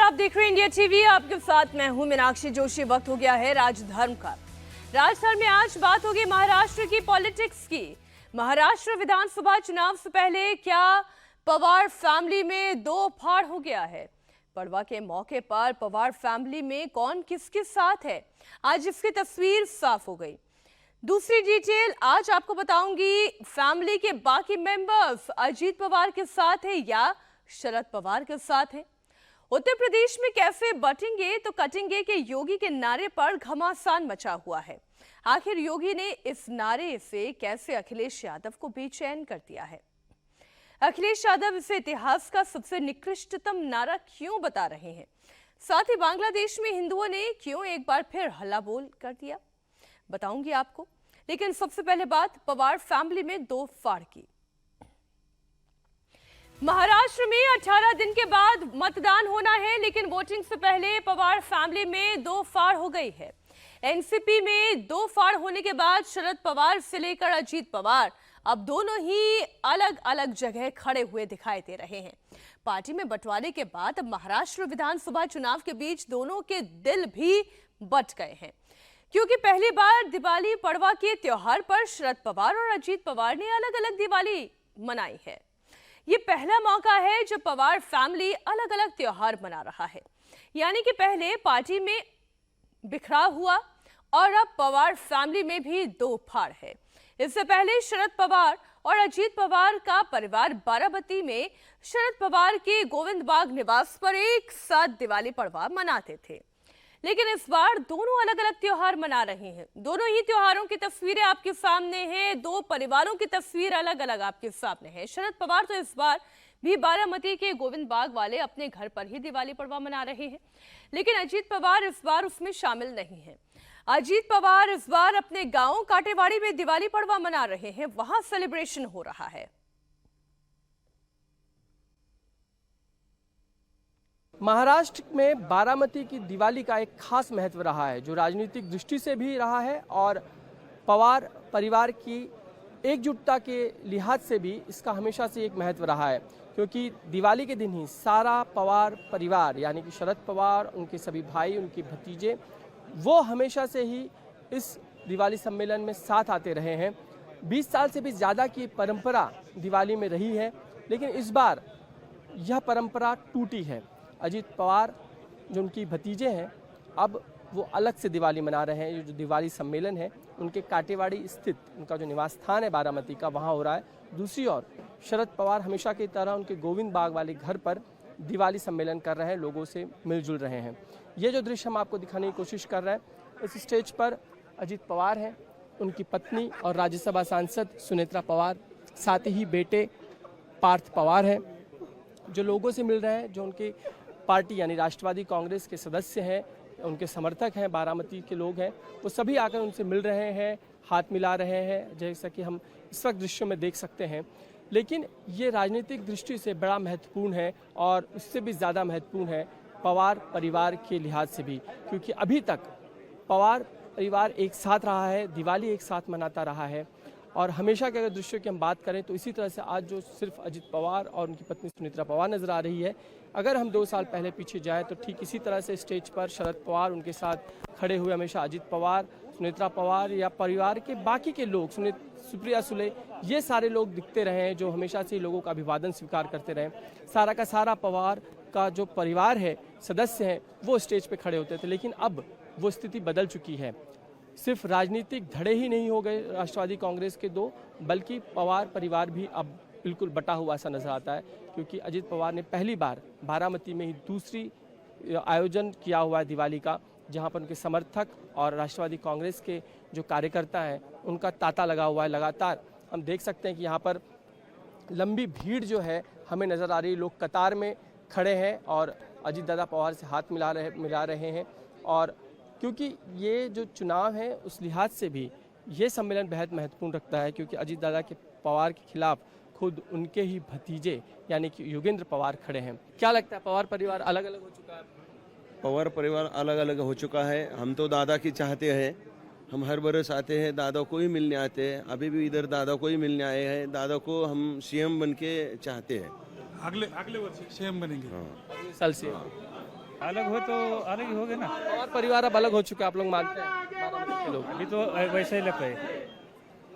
आप देख रहे हैं इंडिया टीवी। आपके साथ मैं हूं मीनाक्षी जोशी। वक्त हो गया है राजधर्म का। राजधर्म में आज बात होगी महाराष्ट्र की पॉलिटिक्स की। महाराष्ट्र विधानसभा चुनाव से पहले क्या पवार फैमिली में दो फाड़ हो गया है? पड़वा के मौके पर पवार फैमिली में कौन किसके साथ है, आज इसकी तस्वीर साफ हो गई। दूसरी डिटेल आज आपको बताऊंगी। फैमिली के बाकी मेंबर्स अजीत पवार के साथ है या शरद पवार के साथ है? उत्तर प्रदेश में कैसे बटेंगे तो कटेंगे के योगी के नारे पर घमासान मचा हुआ है। आखिर योगी ने इस नारे से कैसे अखिलेश यादव को बेचैन कर दिया है? अखिलेश यादव इसे इतिहास का सबसे निकृष्टतम नारा क्यों बता रहे हैं? साथ ही बांग्लादेश में हिंदुओं ने क्यों एक बार फिर हल्ला बोल कर दिया, बताऊंगी आपको। लेकिन सबसे पहले बात पवार फैमिली में दो फाड़ की। महाराष्ट्र में 18 दिन के बाद मतदान होना है, लेकिन वोटिंग से पहले पवार फैमिली में दो फाड़ हो गई है। एनसीपी में दो फाड़ होने के बाद शरद पवार से लेकर अजीत पवार अब दोनों ही अलग अलग जगह खड़े हुए दिखाई दे रहे हैं। पार्टी में बंटवारे के बाद अब महाराष्ट्र विधानसभा चुनाव के बीच दोनों के दिल भी बट गए हैं, क्योंकि पहली बार दिवाली पड़वा के त्योहार पर शरद पवार और अजीत पवार ने अलग अलग दिवाली मनाई है। ये पहला मौका है जब पवार फैमिली अलग अलग त्योहार मना रहा है। यानी कि पहले पार्टी में बिखराव हुआ और अब पवार फैमिली में भी दो फाड़ है। इससे पहले शरद पवार और अजीत पवार का परिवार बाराबती में शरद पवार के गोविंद बाग निवास पर एक साथ दिवाली पड़वा मनाते थे, लेकिन इस बार दोनों अलग अलग त्योहार मना रहे हैं। दोनों ही त्योहारों की तस्वीरें आपके सामने हैं, दो परिवारों की तस्वीर अलग अलग आपके सामने है। शरद पवार तो इस बार भी बारामती के गोविंद बाग वाले अपने घर पर ही दिवाली पड़वा मना रहे हैं, लेकिन अजीत पवार इस बार उसमें शामिल नहीं है। अजीत पवार इस बार अपने गांव काटेवाड़ी में दिवाली पड़वा मना रहे हैं, वहां सेलिब्रेशन हो रहा है। महाराष्ट्र में बारामती की दिवाली का एक खास महत्व रहा है, जो राजनीतिक दृष्टि से भी रहा है और पवार परिवार की एकजुटता के लिहाज से भी इसका हमेशा से एक महत्व रहा है, क्योंकि दिवाली के दिन ही सारा पवार परिवार यानी कि शरद पवार, उनके सभी भाई, उनके भतीजे, वो हमेशा से ही इस दिवाली सम्मेलन में साथ आते रहे हैं। 20 साल से भी ज़्यादा की परंपरा दिवाली में रही है, लेकिन इस बार यह परंपरा टूटी है। अजीत पवार जो उनकी भतीजे हैं, अब वो अलग से दिवाली मना रहे हैं। ये जो दिवाली सम्मेलन है उनके काटेवाड़ी स्थित उनका जो निवास स्थान है बारामती का, वहाँ हो रहा है। दूसरी ओर शरद पवार हमेशा की तरह उनके गोविंद बाग वाले घर पर दिवाली सम्मेलन कर रहे हैं, लोगों से मिलजुल रहे हैं। ये जो दृश्य हम आपको दिखाने की कोशिश कर रहे हैं, इस स्टेज पर अजीत पवार हैं, उनकी पत्नी और राज्यसभा सांसद सुनेत्रा पवार, साथ ही बेटे पार्थ पवार हैं, जो लोगों से मिल रहे हैं, जो उनकी पार्टी यानी राष्ट्रवादी कांग्रेस के सदस्य हैं, उनके समर्थक हैं, बारामती के लोग हैं, वो सभी आकर उनसे मिल रहे हैं, हाथ मिला रहे हैं, जैसा कि हम इस वक्त दृश्यों में देख सकते हैं। लेकिन ये राजनीतिक दृष्टि से बड़ा महत्वपूर्ण है और उससे भी ज़्यादा महत्वपूर्ण है पवार परिवार के लिहाज से भी, क्योंकि अभी तक पवार परिवार एक साथ रहा है, दिवाली एक साथ मनाता रहा है। और हमेशा के अगर दृश्यों की हम बात करें तो इसी तरह से आज जो सिर्फ अजीत पवार और उनकी पत्नी सुनेत्रा पवार नजर आ रही है। अगर हम 2 साल पहले पीछे जाएं तो ठीक इसी तरह से स्टेज पर शरद पवार, उनके साथ खड़े हुए हमेशा अजीत पवार, सुनेत्रा पवार या परिवार के बाकी के लोग, सुप्रिया सुले, ये सारे लोग दिखते रहे हैं, जो हमेशा से लोगों का अभिवादन स्वीकार करते रहे। सारा का सारा पवार का जो परिवार है, सदस्य हैं, वो स्टेज पे खड़े होते थे। लेकिन अब वो स्थिति बदल चुकी है। सिर्फ राजनीतिक धड़े ही नहीं हो गए राष्ट्रवादी कांग्रेस के दो, बल्कि पवार परिवार भी अब बिल्कुल बटा हुआ सा नजर आता है, क्योंकि अजीत पवार ने पहली बार बारामती में ही दूसरी आयोजन किया हुआ है दिवाली का, जहां पर उनके समर्थक और राष्ट्रवादी कांग्रेस के जो कार्यकर्ता हैं उनका तांता लगा हुआ है। लगातार हम देख सकते हैं कि यहाँ पर लंबी भीड़ जो है हमें नज़र आ रही है। लोग कतार में खड़े हैं और अजीत दादा पवार से हाथ मिला रहे हैं। और क्योंकि ये जो चुनाव है उस लिहाज से भी ये सम्मेलन बेहद महत्वपूर्ण रखता है, क्योंकि अजीत दादा के पवार के खिलाफ खुद उनके ही भतीजे यानी कि योगेंद्र पवार खड़े हैं। क्या लगता है, पवार परिवार अलग अलग हो चुका है? पवार परिवार अलग अलग हो चुका है। हम तो दादा की चाहते हैं, हम हर बरस आते हैं, दादा को ही मिलने आते हैं। अभी भी इधर दादा को ही मिलने आए हैं। दादा को हम सीएम बन के चाहते हैं। अगले वर्ष सीएम बनेंगे। साल से अलग हो तो अलग ही हो गए ना। पवार परिवार अब अलग हो चुका है, आप लोग मानते हैं बारामती के लोग? अभी तो वैसा ही लगता है।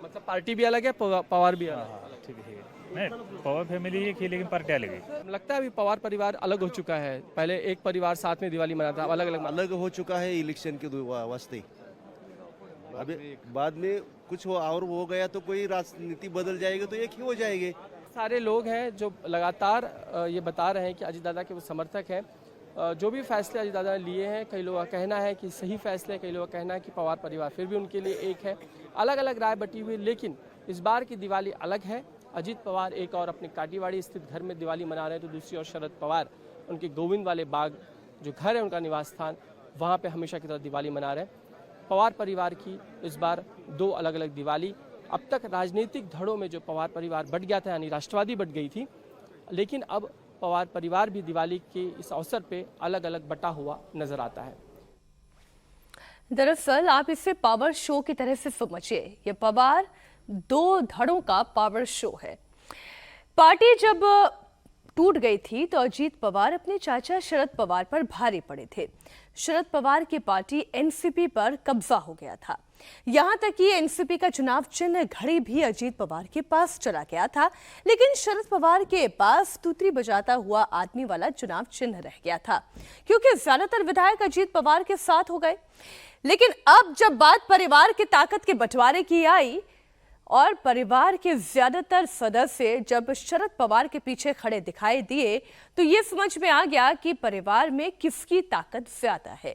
मतलब पार्टी भी अलग है, पवार भी अलग है। हाँ ठीक है नहीं, पवार फैमिली एक ही लेकिन पार्टी अलग है। लगता है अभी पवार परिवार अलग हो चुका है, पहले एक परिवार साथ में दिवाली मनाता, अब अलग अलग अलग हो चुका है इलेक्शन के वास्ते। अभी बाद में कुछ हो और हो गया तो कोई राजनीति बदल जाएगी तो एक ही हो जाएंगे। सारे लोग हैं जो लगातार ये बता रहे हैं कि अजीत दादा के वो समर्थक हैं। जो भी फैसले अजीत दादा ने लिए हैं, कई लोगों का कहना है कि सही फैसले, कई लोगों का कहना है कि पवार परिवार फिर भी उनके लिए एक है। अलग अलग राय बटी हुई, लेकिन इस बार की दिवाली अलग है। अजीत पवार एक और अपने काटीवाड़ी स्थित घर में दिवाली मना रहे हैं, तो दूसरी ओर शरद पवार उनके गोविंद वाले बाग जो घर है उनका निवास स्थान, वहाँ पे हमेशा की तरह दिवाली मना रहे हैं। पवार परिवार की इस बार दो अलग अलग दिवाली। अब तक राजनीतिक धड़ों में जो पवार परिवार बट गया था, यानी राष्ट्रवादी बट गई थी, लेकिन अब पवार परिवार भी दिवाली के इस अवसर पे अलग अलग बटा हुआ नजर आता है। दरअसल आप इसे पावर शो की तरह से समझिए। ये पवार दो धड़ों का पावर शो है। पार्टी जब टूट गई थी तो अजीत पवार अपने चाचा शरद पवार पर भारी पड़े थे। शरद पवार की पार्टी एनसीपी पर कब्जा हो गया था। यहां तक कि एनसीपी का चुनाव चिन्ह घड़ी भी अजीत पवार के पास चला गया था, लेकिन शरद पवार के पास तूतरी बजाता हुआ आदमी वाला चुनाव चिन्ह रह गया था, क्योंकि ज्यादातर विधायक अजीत पवार के साथ हो गए। लेकिन अब जब बात परिवार की ताकत के बंटवारे की आई और परिवार के ज्यादातर सदस्य जब शरद पवार के पीछे खड़े दिखाई दिए, तो ये समझ में आ गया कि परिवार में किसकी ताकत ज्यादा है।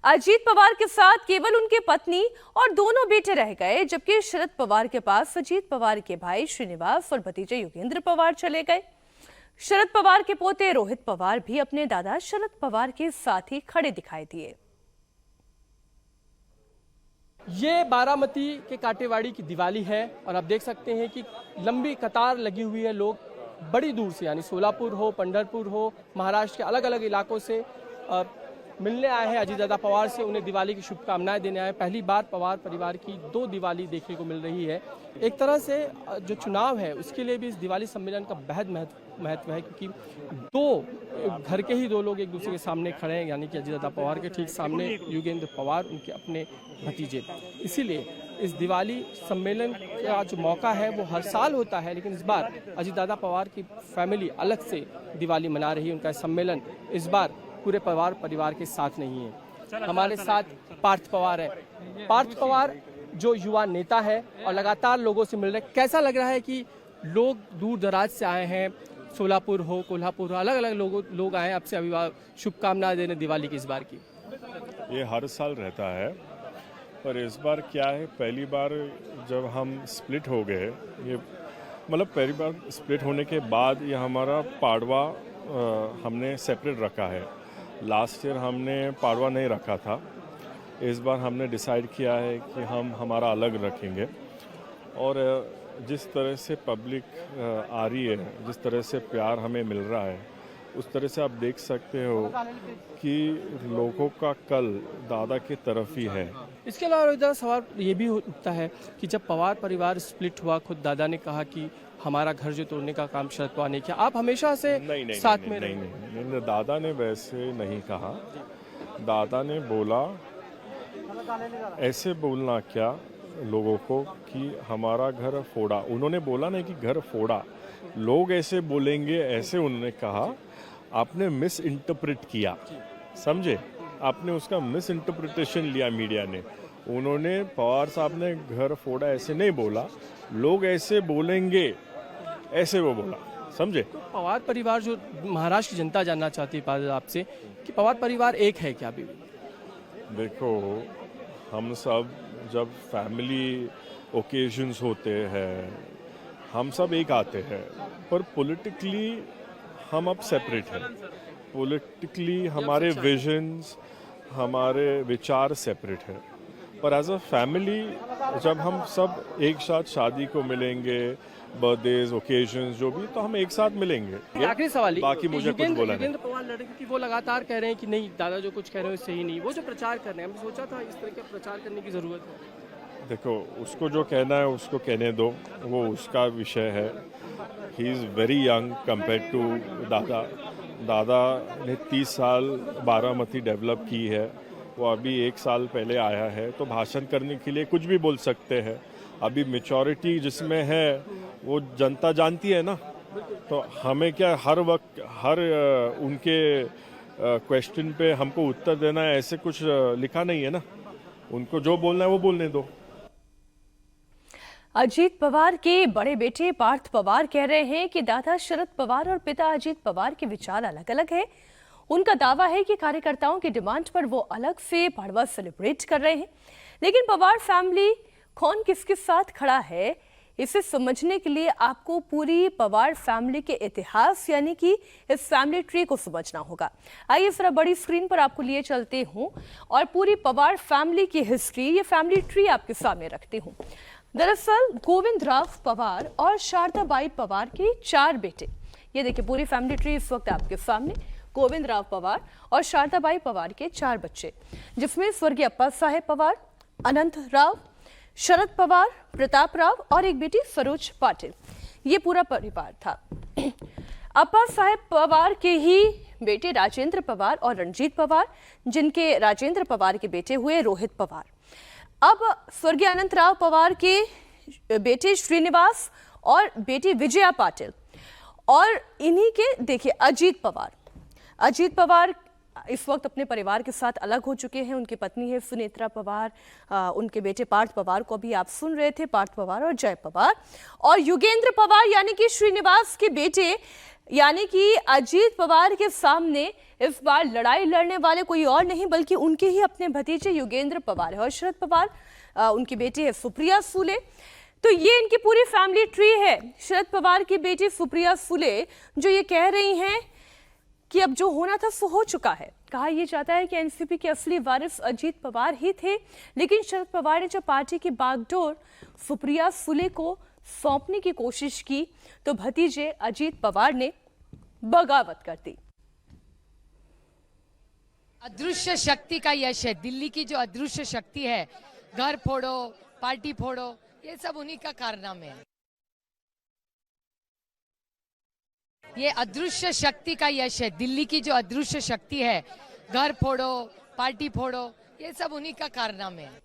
अजीत पवार के साथ केवल उनकी पत्नी और दोनों बेटे रह गए, जबकि शरद पवार के पास अजीत पवार के भाई श्रीनिवास और भतीजे योगेंद्र पवार चले गए। शरद पवार के पोते रोहित पवार भी अपने दादा शरद पवार के साथ ही खड़े दिखाई दिए। ये बारामती के काटेवाड़ी की दिवाली है और आप देख सकते हैं कि लंबी कतार लगी हुई है। लोग बड़ी दूर से, यानी सोलापुर हो, पंढरपुर हो, महाराष्ट्र के अलग अलग इलाकों से मिलने आए हैं अजीत दादा पवार से, उन्हें दिवाली की शुभकामनाएं देने आए। पहली बार पवार परिवार की दो दिवाली देखने को मिल रही है। एक तरह से जो चुनाव है उसके लिए भी इस दिवाली सम्मेलन का बेहद महत्व है, क्योंकि दो घर के ही दो लोग एक दूसरे के सामने खड़े हैं, यानी कि अजीत दादा पवार के ठीक सामने योगेंद्र पवार, उनके अपने भतीजे। इसीलिए इस दिवाली सम्मेलन का जो मौका है वो हर साल होता है, लेकिन इस बार अजीत दादा पवार की फैमिली अलग से दिवाली मना रही है। उनका सम्मेलन इस बार पूरे परिवार के साथ नहीं है। हमारे साथ पार्थ पवार है। पार्थ पवार जो युवा नेता है और लगातार लोगों से मिल रहे, कैसा लग रहा है कि लोग दूर दराज से आए हैं, सोलापुर हो, कोल्हापुर हो, अलग अलग लोग आए हैं आपसे अभिवादन शुभकामनाएं देने दिवाली की इस बार की? ये हर साल रहता है, पर इस बार क्या है, पहली बार जब हम स्प्लिट हो गए, ये मतलब पहली बार स्प्लिट होने के बाद ये हमारा पाड़वा हमने सेपरेट रखा है। लास्ट ईयर हमने पाड़वा नहीं रखा था, इस बार हमने डिसाइड किया है कि हम हमारा अलग रखेंगे। और जिस तरह से पब्लिक आ रही है, जिस तरह से प्यार हमें मिल रहा है, उस तरह से आप देख सकते हो कि लोगों का कल दादा की तरफ ही है। इसके अलावा इधर सवाल ये भी उठता है कि जब पवार परिवार स्प्लिट हुआ, खुद दादा ने कहा कि हमारा घर जो तोड़ने का काम शरद पवार ने किया, आप हमेशा से साथ में नहीं, दादा ने वैसे नहीं कहा। दादा ने बोला, ऐसे बोलना क्या लोगों को कि हमारा घर फोड़ा। उन्होंने बोला नहीं कि घर फोड़ा, लोग ऐसे बोलेंगे, ऐसे उन्होंने कहा। आपने मिस इंटरप्रेट किया, समझे, आपने उसका मिस इंटरप्रिटेशन लिया मीडिया ने। उन्होंने, पवार साहब ने घर फोड़ा ऐसे नहीं बोला, लोग ऐसे बोलेंगे, ऐसे वो बोला, समझे। तो पवार परिवार जो महाराष्ट्र की जनता जानना चाहती है आपसे कि पवार परिवार एक है क्या अभी? देखो, हम सब जब फैमिली ओकेजन्स होते हैं, हम सब एक आते हैं, पर पॉलिटिकली हम अब सेपरेट हैं। पॉलिटिकली हमारे विजन्स, हमारे विचार सेपरेट है, पर एज अ फैमिली जब हम सब एक साथ शादी को मिलेंगे, बर्थडेज ओकेजन्स जो भी, तो हम एक साथ मिलेंगे। आखिरी सवाल, बाकी मुझे कुछ बोला नहीं। पवार लड़के की वो लगातार कह रहे हैं कि नहीं, दादा जो कुछ कह रहे हैं सही नहीं, वो जो प्रचार कर रहे हैं, हमने सोचा था इस तरह का प्रचार करने की जरूरत है। देखो, उसको जो कहना है उसको कहने दो, वो उसका विषय है। He is very young compare to दादा। दादा ने 30 साल बारामती डेवलप की है, वो अभी 1 साल पहले आया है, तो भाषण करने के लिए कुछ भी बोल सकते हैं। अभी मेचोरिटी जिसमें है वो जनता जानती है ना, तो हमें क्या हर वक्त उनके क्वेश्चन पे हमको उत्तर देना है, ऐसे कुछ लिखा नहीं है ना। उनको जो बोलना है वो बोलने दो। अजीत पवार के बड़े बेटे पार्थ पवार कह रहे हैं कि दादा शरद पवार और पिता अजीत पवार के विचार अलग अलग है। उनका दावा है कि कार्यकर्ताओं की डिमांड पर वो अलग से पड़वा सेलिब्रेट कर रहे हैं, लेकिन पवार फैमिली कौन किसके साथ खड़ा है इसे समझने के लिए आपको पूरी पवार फैमिली के इतिहास यानी कि इस फैमिली ट्री को समझना होगा। आइए जरा बड़ी स्क्रीन पर आपको लिए चलते हूं और पूरी पवार फैमिली की हिस्ट्री, ये फैमिली ट्री आपके सामने रखती हूं। दरअसल गोविंद राव पवार और शारदाबाई पवार के 4 बेटे, ये देखिए पूरी फैमिली ट्री इस वक्त आपके सामने। गोविंद राव पवार और शारदाबाई पवार के 4 बच्चे, जिसमें स्वर्गीय अप्पा साहेब पवार, अनंत राव, शरद पवार, प्रताप राव और एक बेटी सरोज पाटिल, ये पूरा परिवार था। अप्पा साहेब पवार के ही बेटे राजेंद्र पवार और रणजीत पवार, जिनके राजेंद्र पवार के बेटे हुए रोहित पवार। अब स्वर्गीय अनंत राव पवार के बेटे श्रीनिवास और बेटी विजया पाटिल, और इन्हीं के देखिए अजीत पवार इस वक्त अपने परिवार के साथ अलग हो चुके हैं। उनकी पत्नी है सुनेत्रा पवार, उनके बेटे पार्थ पवार को भी आप सुन रहे थे, पार्थ पवार और जय पवार, और युगेंद्र पवार यानी कि श्रीनिवास के बेटे यानी कि अजीत पवार के सामने इस बार लड़ाई लड़ने वाले कोई और नहीं बल्कि उनके ही अपने भतीजे युगेंद्र पवार है, और शरद पवार उनकी बेटी है सुप्रिया सुले। तो ये इनकी पूरी फैमिली ट्री है। शरद पवार की बेटी सुप्रिया सुले जो ये कह रही हैं कि अब जो होना था सो हो चुका है। कहा यह जाता है कि एनसीपी के असली वारिस अजीत पवार ही थे, लेकिन शरद पवार ने जब पार्टी की बागडोर सुप्रिया सुले को सौंपने की कोशिश की तो भतीजे अजीत पवार ने बगावत कर दी। अदृश्य शक्ति का यश है। दिल्ली की जो अदृश्य शक्ति है, घर फोड़ो, पार्टी फोड़ो, ये सब उन्हीं का कारनामे है। ये अदृश्य शक्ति का यश है। दिल्ली की जो अदृश्य शक्ति है, घर फोड़ो, पार्टी फोड़ो, ये सब उन्हीं का कारनामे है।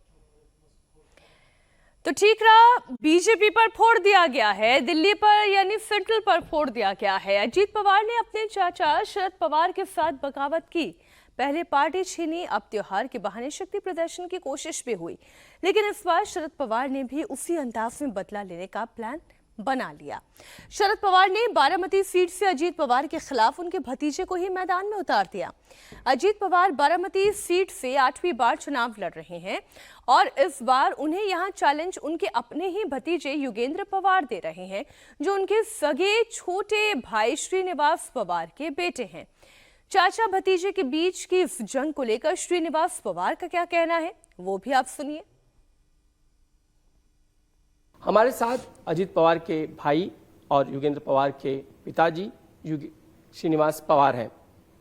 तो ठीक रहा, बीजेपी पर फोड़ दिया गया है, दिल्ली पर यानी सेंट्रल पर फोड़ दिया गया है। अजीत पवार ने अपने चाचा शरद पवार के साथ बगावत की। पहले पार्टी छीनी, अब त्योहार के बहाने शक्ति प्रदर्शन की कोशिश भी हुई, लेकिन इस बार शरद पवार ने भी उसी अंदाज में बदला लेने का प्लान बना लिया। शरद पवार ने बारामती सीट से अजीत पवार के खिलाफ उनके भतीजे को ही मैदान में उतार दिया। अजीत पवार बारामती सीट से 8वीं बार चुनाव लड़ रहे हैं और इस बार उन्हें यहां चैलेंज उनके अपने ही भतीजे युगेंद्र पवार दे रहे हैं, जो उनके सगे छोटे भाई श्रीनिवास पवार के बेटे हैं। चाचा भतीजे के बीच की इस जंग को लेकर श्रीनिवास पवार का क्या कहना है, वो भी आप सुनिए। हमारे साथ अजीत पवार के भाई और युगेंद्र पवार के पिताजी श्रीनिवास पवार हैं।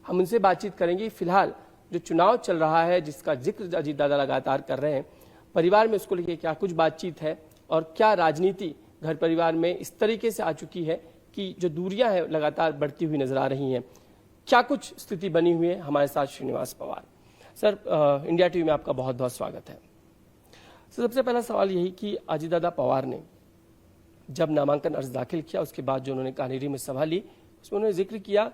हम उनसे बातचीत करेंगे। फिलहाल जो चुनाव चल रहा है जिसका जिक्र अजीत दादा लगातार कर रहे हैं, परिवार में उसको लेकर क्या कुछ बातचीत है और क्या राजनीति घर परिवार में इस तरीके से आ चुकी है कि जो दूरियां हैं लगातार बढ़ती हुई नजर आ रही हैं, क्या कुछ स्थिति बनी हुई है। हमारे साथ Srinivas Pawar sir, India TV में आपका बहुत बहुत स्वागत है। सबसे पहला सवाल यही कि अजीत दादा पवार ने जब नामांकन अर्ज दाखिल किया, उसके बाद जो उन्होंने कानेरी में सभा ली, उसमें उन्होंने जिक्र किया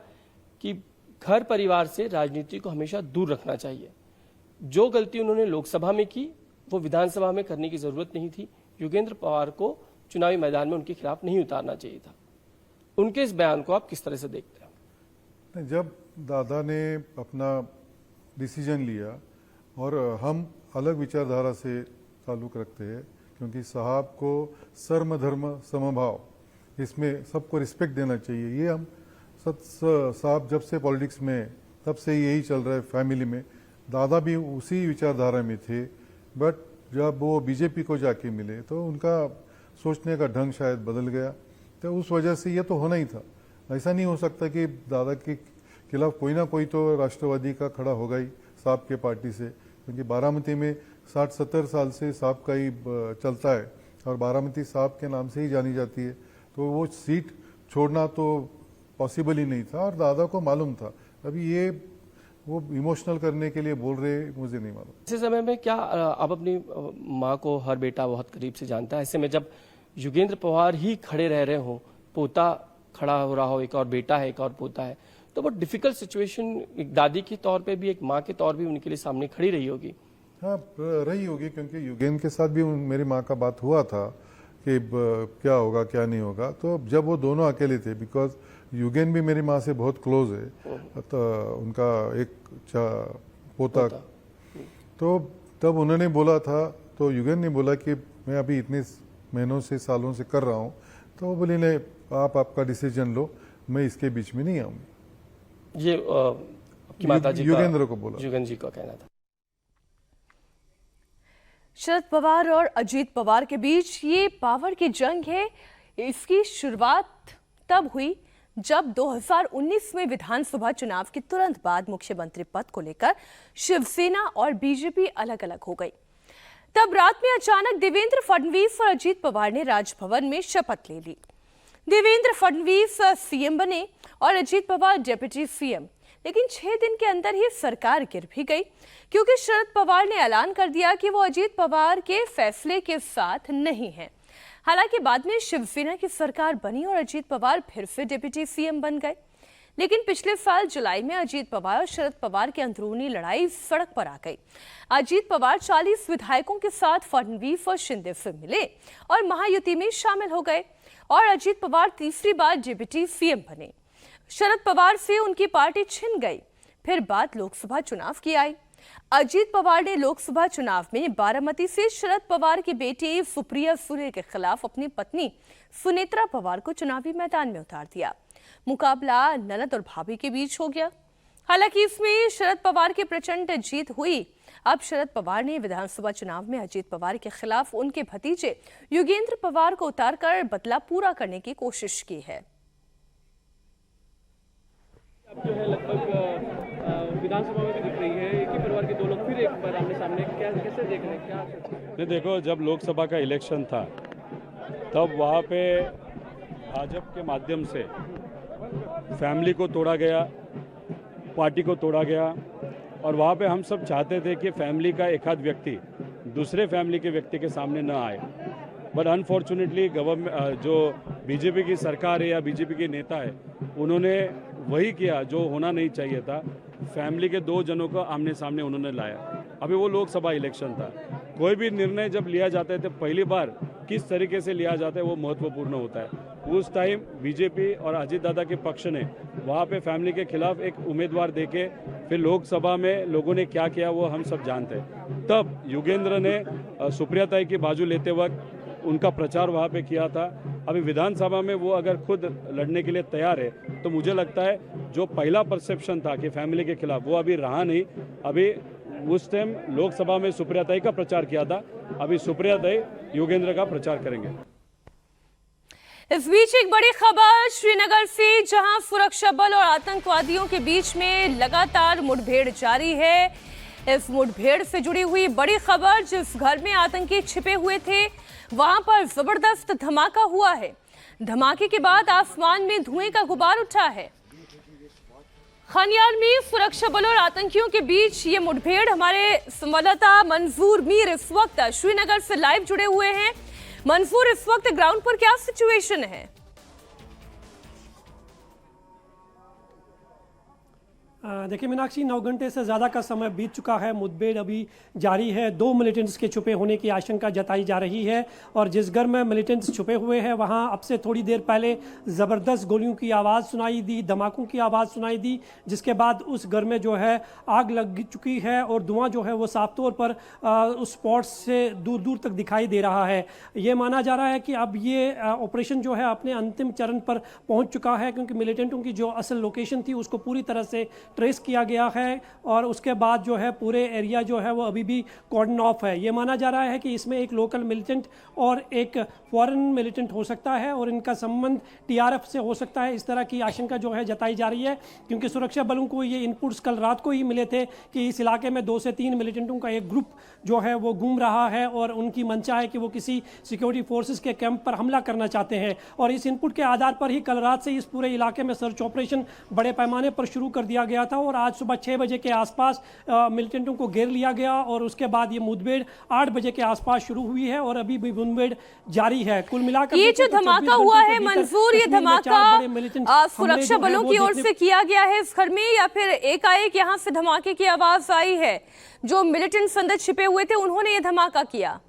कि घर परिवार से राजनीति को हमेशा दूर रखना चाहिए। जो गलती उन्होंने लोकसभा में की वो विधानसभा में करने की जरूरत नहीं थी। युगेंद्र पवार को चुनावी मैदान में उनके खिलाफ नहीं उतारना चाहिए था। उनके इस बयान को आप किस तरह से देखते हैं? जब दादा ने अपना डिसीजन लिया और हम अलग विचारधारा से ताल्लुक़ रखते हैं, क्योंकि साहब को सर्म धर्म समभाव, इसमें सबको रिस्पेक्ट देना चाहिए। ये हम साहब जब से पॉलिटिक्स में तब से यही चल रहा है फैमिली में। दादा भी उसी विचारधारा में थे, बट जब वो बीजेपी को जाके मिले तो उनका सोचने का ढंग शायद बदल गया, तो उस वजह से ये तो होना ही था। ऐसा नहीं हो सकता कि दादा के खिलाफ कोई ना कोई तो राष्ट्रवादी का खड़ा होगा ही साहब के पार्टी से, क्योंकि बारामती में 60-70 साल से साहब का ही चलता है और बारामती साहब के नाम से ही जानी जाती है। तो वो सीट छोड़ना तो पॉसिबल ही नहीं था और दादा को मालूम था। अभी ये वो इमोशनल करने के लिए बोल रहे, मुझे नहीं मालूम। ऐसे समय में क्या आप अपनी माँ को हर बेटा बहुत करीब से जानता है, ऐसे में जब योगेंद्र पवार ही खड़े रह रहे हो, पोता खड़ा हो रहा हो, एक और बेटा है, एक और पोता है, तो बहुत डिफिकल्ट सिचुएशन एक दादी के तौर पे भी, एक माँ के तौर भी उनके लिए सामने खड़ी रही होगी। हाँ, रही होगी, क्योंकि योगेंद्र के साथ भी मेरी माँ का बात हुआ था कि क्या होगा क्या नहीं होगा। तो जब वो दोनों अकेले थे, बिकॉज योगेंद्र भी मेरी माँ से बहुत क्लोज है, तो उनका एक पोता, तो तब उन्होंने बोला था, तो योगेंद्र ने बोला कि मैं अभी इतने महीनों से सालों से कर रहा हूँ, तो वो बोली नहीं, आप आपका डिसीजन लो, मैं इसके बीच में नहीं आऊँगी। ये आपकी माताजी योगेंद्र को बोला, योगेंद्र जी का कहना था। शरद पवार और अजीत पवार के बीच ये पावर की जंग है। इसकी शुरुआत तब हुई जब 2019 में विधानसभा चुनाव के तुरंत बाद मुख्यमंत्री पद को लेकर शिवसेना और बीजेपी अलग अलग हो गई। तब रात में अचानक देवेंद्र फडणवीस और अजीत पवार ने राजभवन में शपथ ले ली। देवेंद्र फडणवीस सीएम बने और अजीत पवार डिप्टी सीएम, लेकिन 6 दिन के अंदर ही सरकार गिर भी गई, क्योंकि शरद पवार ने ऐलान कर दिया कि वो अजीत पवार के फैसले के साथ नहीं हैं। हालांकि बाद में शिवसेना की सरकार बनी और अजीत पवार फिर से डिप्टी सीएम बन गए। लेकिन पिछले साल जुलाई में अजीत पवार और शरद पवार की अंदरूनी लड़ाई सड़क पर आ गई। अजीत पवार 40 विधायकों के साथ फडणवीस और शिंदे से मिले और महायुति में शामिल हो गए और अजीत पवार तीसरी बार डिप्टी सीएम बने। शरद पवार से उनकी पार्टी छिन गई। फिर बात लोकसभा चुनाव की आई। अजीत पवार ने लोकसभा चुनाव में बारामती से शरद पवार की बेटी सुप्रिया सुले के खिलाफ अपनी पत्नी सुनेत्रा पवार को चुनावी मैदान में उतार दिया। मुकाबला ननद और भाभी के बीच हो गया। हालांकि इसमें शरद पवार की प्रचंड जीत हुई। अब शरद पवार ने विधानसभा चुनाव में अजीत पवार के खिलाफ उनके भतीजे योगेंद्र पवार को उतारकर बदला पूरा करने की कोशिश की है। अब जो है लगभग विधानसभा में भी दिख रही है, एक ही परिवार के दो लोग फिर एक बार आमने सामने, क्या कैसे देख रहे हैं, क्या? नहीं, देखो, जब लोकसभा का इलेक्शन था तब वहाँ पे भाजपा के माध्यम से फैमिली को तोड़ा गया, पार्टी को तोड़ा गया, और वहाँ पे हम सब चाहते थे कि फैमिली का एक आध व्यक्ति दूसरे फैमिली के व्यक्ति के सामने न आए। बट अनफॉर्चुनेटली गवर्नमेंट, जो बीजेपी की सरकार है या बीजेपी के नेता है, उन्होंने वही किया जो होना नहीं चाहिए था। फैमिली के दो जनों को आमने सामने उन्होंने लाया। अभी वो लोकसभा इलेक्शन था। कोई भी निर्णय जब लिया जाता है तो पहली बार किस तरीके से लिया जाता है वो महत्वपूर्ण होता है। उस टाइम बीजेपी और अजीत दादा के पक्ष ने वहाँ पे फैमिली के खिलाफ एक उम्मीदवार देके फिर लोकसभा में लोगों ने क्या किया वो हम सब जानते हैं। तब योगेंद्र ने सुप्रिया ताई की बाजू लेते वक्त उनका प्रचार वहाँ पे किया था। अभी विधानसभा में वो अगर खुद लड़ने के लिए तैयार है तो मुझे लगता है जो पहला परसेप्शन था कि फैमिली के खिलाफ वो अभी रहा नहीं। अभी उस टाइम लोकसभा में सुप्रिया ताई का प्रचार किया था, अभी सुप्रिया ताई योगेंद्र का प्रचार करेंगे। इस बीच एक बड़ी खबर श्रीनगर से, जहां सुरक्षा बल और आतंकवादियों के बीच में लगातार मुठभेड़ जारी है। इस मुठभेड़ से जुड़ी हुई बड़ी खबर, जिस घर में आतंकी छिपे हुए थे वहां पर जबरदस्त धमाका हुआ है। धमाके के बाद आसमान में धुएं का गुबार उठा है। खनियार में सुरक्षा बलों और आतंकियों के बीच ये मुठभेड़। हमारे संवाददाता मंजूर मीर इस वक्त श्रीनगर से लाइव जुड़े हुए हैं। मंजूर, इस वक्त ग्राउंड पर क्या सिचुएशन है? देखिए मीनाक्षी, 9 घंटे से ज़्यादा का समय बीत चुका है। मुठभेड़ अभी जारी है। 2 मिलिटेंट्स के छुपे होने की आशंका जताई जा रही है और जिस घर में मिलिटेंट्स छुपे हुए हैं वहां अब से थोड़ी देर पहले ज़बरदस्त गोलियों की आवाज़ सुनाई दी, धमाकों की आवाज़ सुनाई दी, जिसके बाद उस घर में जो है आग लग चुकी है और धुआं जो है वो साफ तौर पर उस स्पॉट से दूर दूर तक दिखाई दे रहा है। ये माना जा रहा है कि अब ये ऑपरेशन जो है अपने अंतिम चरण पर पहुँच चुका है, क्योंकि मिलिटेंटों की जो असल लोकेशन थी उसको पूरी तरह से ट्रेस किया गया है और उसके बाद जो है पूरे एरिया जो है वो अभी भी कॉर्डन ऑफ है। ये माना जा रहा है कि इसमें एक लोकल मिलिटेंट और एक फॉरेन मिलिटेंट हो सकता है और इनका संबंध टीआरएफ से हो सकता है, इस तरह की आशंका जो है जताई जा रही है, क्योंकि सुरक्षा बलों को ये इनपुट्स कल रात को ही मिले थे कि इस इलाके में 2 से 3 मिलिटेंटों का एक ग्रुप जो है वो घूम रहा है और उनकी मंशा है कि वो किसी सिक्योरिटी फोर्सेस के कैंप पर हमला करना चाहते हैं। और इस इनपुट के आधार पर ही कल रात से इस पूरे इलाके में सर्च ऑपरेशन बड़े पैमाने पर शुरू कर दिया गया था और आज सुबह 6 बजे के आसपास मिलिटेंटों को घेर लिया गया और उसके बाद ये मुठभेड़ 8 बजे के आसपास शुरू हुई है और अभी भी मुठभेड़ जारी है। कुल मिलाकर ये जो धमाका हुआ है मंजूर, ये धमाका सुरक्षा बलों की ओर से किया गया है इस घर में या फिर एकाएक यहाँ से धमाके की आवाज आई है? जो मिलिटेंट्स अंदर छिपे हुए थे उन्होंने ये धमाका किया?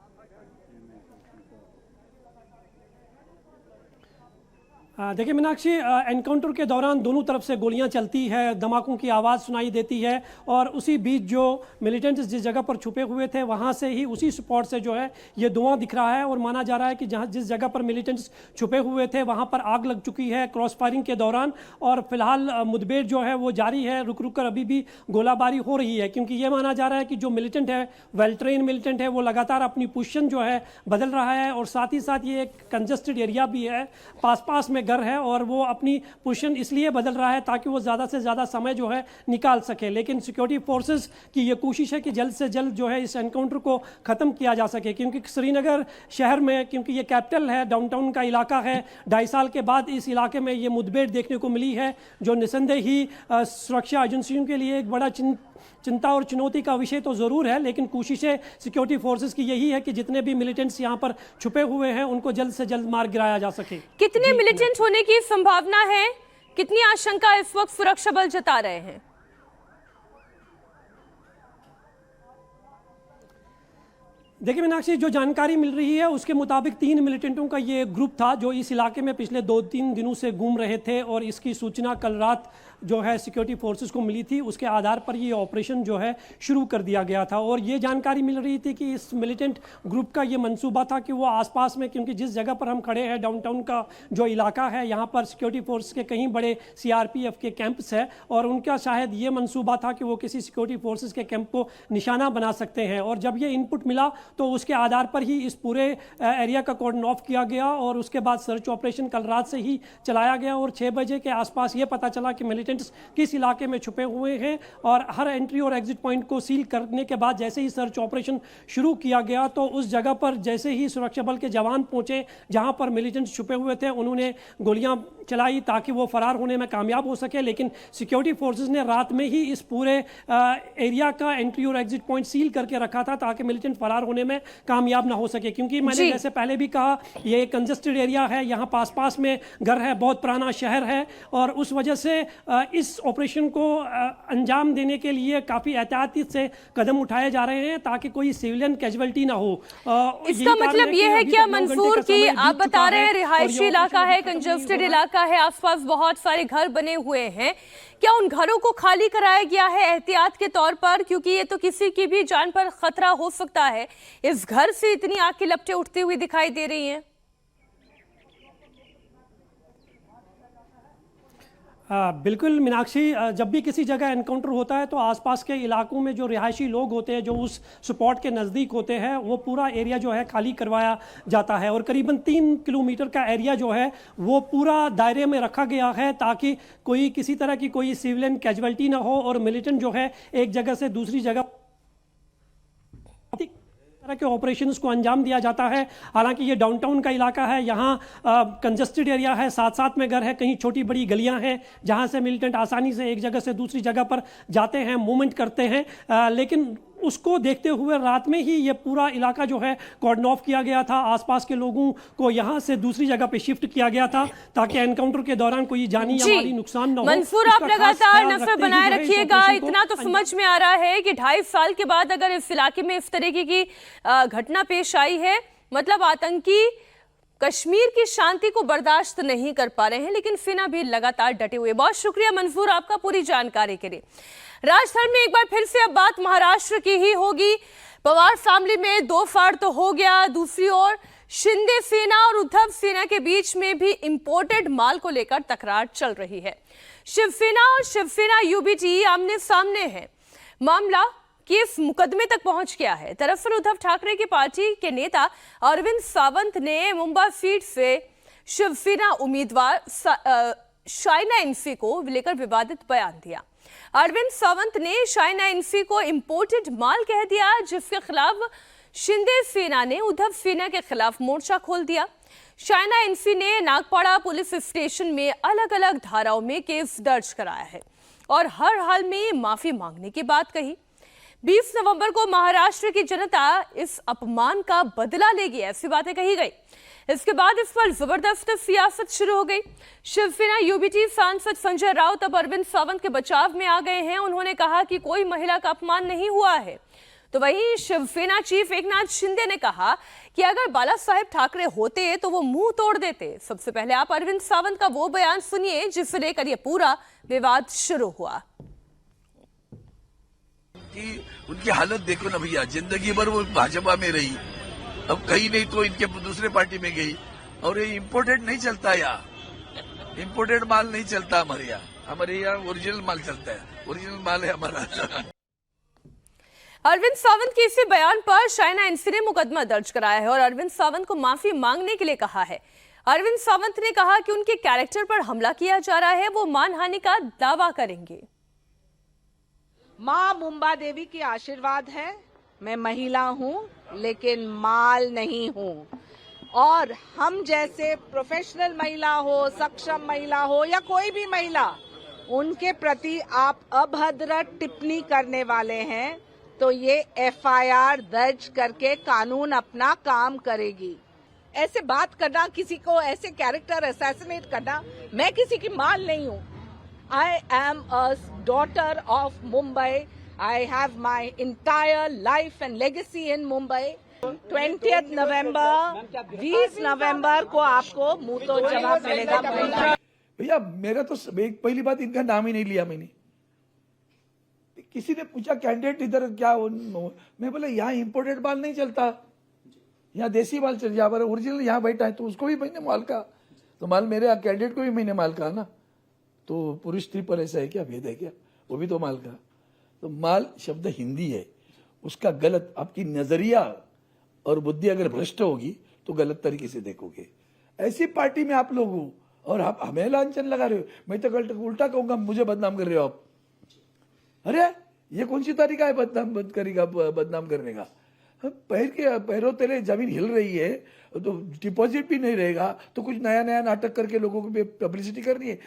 देखिए मीनाक्षी, एनकाउंटर के दौरान दोनों तरफ से गोलियां चलती है, धमाकों की आवाज़ सुनाई देती है और उसी बीच जो मिलिटेंट्स जिस जगह पर छुपे हुए थे वहां से ही उसी स्पॉट से जो है ये धुआं दिख रहा है और माना जा रहा है कि जहां जिस जगह पर मिलिटेंट्स छुपे हुए थे वहां पर आग लग चुकी है क्रॉस फायरिंग के दौरान और फिलहाल मुठभेड़ जो है वो जारी है, रुक रुक कर अभी भी गोलाबारी हो रही है, क्योंकि ये माना जा रहा है कि जो मिलिटेंट है, वेल ट्रेन मिलिटेंट है, वो लगातार अपनी पोजीशन जो है बदल रहा है और साथ ही साथ ये एक कंजेस्टेड एरिया भी है, पास में घर है और वो अपनी पोजीशन इसलिए बदल रहा है ताकि वो ज़्यादा से ज़्यादा समय जो है निकाल सके। लेकिन सिक्योरिटी फोर्सेस की ये कोशिश है कि जल्द से जल्द जो है इस एनकाउंटर को ख़त्म किया जा सके, क्योंकि श्रीनगर शहर में, क्योंकि ये कैपिटल है, डाउनटाउन का इलाका है, 2.5 साल के बाद इस इलाके में ये मुठभेड़ देखने को मिली है जो निस्संदेह ही सुरक्षा एजेंसियों के लिए एक बड़ा चिंता और चुनौती का विषय तो ज़रूर है, लेकिन कोशिशें सिक्योरिटी फोर्सेस की यही है कि जितने भी मिलिटेंट्स यहाँ पर छुपे हुए हैं उनको जल्द से जल्द मार गिराया जा सके। कितने मिलिटेंट होने की संभावना है, कितनी आशंका इस वक्त सुरक्षा बल जता रहे हैं? देखिए मीनाक्षी, जो जानकारी मिल रही है उसके मुताबिक 3 मिलिटेंटों का ये ग्रुप था जो इस इलाके में पिछले 2-3 दिनों से घूम रहे थे और इसकी सूचना कल रात जो है सिक्योरिटी फोर्सेस को मिली थी। उसके आधार पर ये ऑपरेशन जो है शुरू कर दिया गया था और ये जानकारी मिल रही थी कि इस मिलिटेंट ग्रुप का ये मंसूबा था कि वो आसपास में, क्योंकि जिस जगह पर हम खड़े हैं डाउनटाउन का जो इलाका है यहाँ पर सिक्योरिटी फोर्स के कहीं बड़े सीआरपीएफ के कैंप्स है और उनका शायद ये मंसूबा था कि वो किसी सिक्योरिटी फोर्सेस के कैंप को निशाना बना सकते हैं और जब ये इनपुट मिला तो उसके आधार पर ही इस पूरे एरिया का कॉर्डन ऑफ किया गया और उसके बाद सर्च ऑपरेशन कल रात से ही चलाया गया और 6 बजे के आसपास ये पता चला कि मिलिटेंट्स किस इलाके में छुपे हुए हैं और हर एंट्री और एग्जिट पॉइंट को सील करने के बाद जैसे ही सर्च ऑपरेशन शुरू किया गया तो उस जगह पर जैसे ही सुरक्षा बल के जवान पहुंचे जहां पर मिलिटेंट्स छुपे हुए थे, उन्होंने गोलियां चलाई ताकि वो फरार होने में कामयाब हो सके। लेकिन सिक्योरिटी फोर्सेस ने रात में ही इस पूरे एरिया का एंट्री और एग्जिट पॉइंट सील करके रखा था ताकि मिलिटेंट फरार होने में कामयाब ना हो सके, क्योंकि मैंने जैसे पहले भी कहा ये कंजेस्टेड एरिया है, यहाँ पास में घर है, बहुत पुराना शहर है और उस वजह से इस ऑपरेशन को अंजाम देने के लिए काफ़ी एहतियाती से कदम उठाए जा रहे हैं ताकि कोई सिविलियन कैजुअलिटी ना हो। इसका मतलब ये है क्या मंसूर कि आप बता रहे हैं रिहायशी इलाका है, कंजेस्टेड इलाका है, आसपास बहुत सारे घर बने हुए हैं, क्या उन घरों को खाली कराया गया है एहतियात के तौर पर, क्योंकि ये तो किसी की भी जान पर खतरा हो सकता है? इस घर से इतनी आग की लपटें उठती हुई दिखाई दे रही हैं। बिल्कुल मीनाक्षी, जब भी किसी जगह एनकाउंटर होता है तो आसपास के इलाकों में जो रिहायशी लोग होते हैं जो उस स्पॉट के नज़दीक होते हैं वो पूरा एरिया जो है खाली करवाया जाता है और करीबन 3 किलोमीटर का एरिया जो है वो पूरा दायरे में रखा गया है ताकि कोई किसी तरह की कोई सिविलियन कैजुअलिटी ना हो और मिलिटेंट जो है एक जगह से दूसरी जगह तरह के ऑपरेशंस को अंजाम दिया जाता है। हालांकि ये डाउनटाउन का इलाका है, यहाँ कंजेस्टेड एरिया है, साथ में घर है, कहीं छोटी बड़ी गलियां हैं जहां से मिलिटेंट आसानी से एक जगह से दूसरी जगह पर जाते हैं, मूवमेंट करते हैं, लेकिन उसको देखते हुए रात में ही ये पूरा इलाका जो है कॉर्डन ऑफ किया गया था। आसपास के लोगों को यहाँ से दूसरी जगह पे शिफ्ट किया गया था ताकि एनकाउंटर के दौरान कोई जानी या माली नुकसान न हो। मंसूर, आप लगातार नजर बनाए रखिएगा। इतना तो समझ में आ रहा है कि 2.5 साल के बाद अगर इस इलाके में इस तरीके की घटना पेश आई है, मतलब आतंकी कश्मीर की शांति को बर्दाश्त नहीं कर पा रहे हैं, लेकिन सेना भी लगातार डटे हुए। बहुत शुक्रिया मंसूर आपका पूरी जानकारी के लिए। राजधर में एक बार फिर से अब बात महाराष्ट्र की ही होगी। पवार फैमिली में 2 फाड़ तो हो गया, दूसरी ओर शिंदे सेना और उद्धव सेना के बीच में भी इंपोर्टेड माल को लेकर तकरार चल रही है। शिवसेना और शिवसेना यूबीटी आमने सामने है। मामला केस मुकदमे तक पहुंच गया है। दरअसल उद्धव ठाकरे की पार्टी के नेता अरविंद सावंत ने मुंबई सीट से शिवसेना उम्मीदवार शाइना एनसी को लेकर विवादित बयान दिया। अरविंद सावंत ने शाइना एनसी को इंपोर्टेड माल कह दिया, जिसके खिलाफ शिंदे सेना ने उद्धव सेना के खिलाफ मोर्चा खोल दिया। शाइना एनसी ने नागपाड़ा पुलिस स्टेशन में अलग अलग धाराओं में केस दर्ज कराया है और हर हाल में माफी मांगने की बात कही। 20 नवंबर को महाराष्ट्र की जनता इस अपमान का बदला लेगी, ऐसी बातें कही गई। इसके बाद इस पर जबरदस्त सियासत शुरू हो गई। शिवसेना यूबीटी सांसद संजय राउत अब अरविंद सावंत के बचाव में आ गए हैं। उन्होंने कहा कि कोई महिला का अपमान नहीं हुआ है। तो वहीं शिवसेना चीफ एकनाथ शिंदे ने कहा कि अगर बाला साहेब ठाकरे होते तो वो मुंह तोड़ देते। सबसे पहले आप अरविंद सावंत का वो बयान सुनिए जिसे लेकर ये पूरा विवाद शुरू हुआ। कि उनकी हालत देखो ना भैया, जिंदगी भर वो भाजपा में रही, अब कहीं नहीं तो इनके दूसरे पार्टी में गई। और ये इम्पोर्टेड नहीं चलता, यहाँ इम्पोर्टेड माल नहीं चलता हमारे यहाँ ओरिजिनल माल चलता है, ओरिजिनल माल है हमारा। अरविंद सावंत के इसी बयान पर शाइना एनसी ने मुकदमा दर्ज कराया है और अरविंद सावंत को माफी मांगने के लिए कहा है। अरविंद सावंत ने कहा कि उनके कैरेक्टर पर हमला किया जा रहा है, वो मानहानि का दावा करेंगे। माँ मुंबा देवी की आशीर्वाद है। मैं महिला हूँ लेकिन माल नहीं हूँ, और हम जैसे प्रोफेशनल महिला हो, सक्षम महिला हो या कोई भी महिला, उनके प्रति आप अभद्र टिप्पणी करने वाले हैं तो ये एफआईआर दर्ज करके कानून अपना काम करेगी। ऐसे बात करना, किसी को ऐसे कैरेक्टर असैसिनेट करना, मैं किसी की माल नहीं हूँ। I am a daughter of Mumbai. I have my entire life and legacy in Mumbai. 20th November, 20 नवंबर को आपको मुंह तो जवाब मिलेगा। भैया मेरा तो पहली बात, इनका नाम ही नहीं लिया मैंने। किसी ने पूछा कैंडिडेट इधर क्या, मैं बोला यहाँ इम्पोर्टेड माल नहीं चलता, यहाँ देसी माल चल, यहाँ पर ओरिजिनल यहाँ बैठा है तो उसको भी मैंने माल कहा, तो माल मेरे कैंडिडेट को भी मैंने माल कहा ना। तो पुरुष स्त्री पर ऐसा है क्या, भेद है क्या? वो भी तो माल का। तो माल शब्द हिंदी है, उसका गलत आपकी नजरिया और बुद्धि अगर भ्रष्ट होगी तो गलत तरीके से देखोगे। ऐसी पार्टी में आप लोग हो और आप हमें लांछन लगा रहे हो। मैं तो उल्टा कहूंगा, मुझे बदनाम कर रहे हो आप। अरे ये कौन सी तरीका है बदनाम करने का? पैरों तेरे जमीन हिल रही है तो डिपॉजिट भी नहीं रहेगा, तो कुछ नया नया नाटक करके लोगों को पब्लिसिटी करनी है।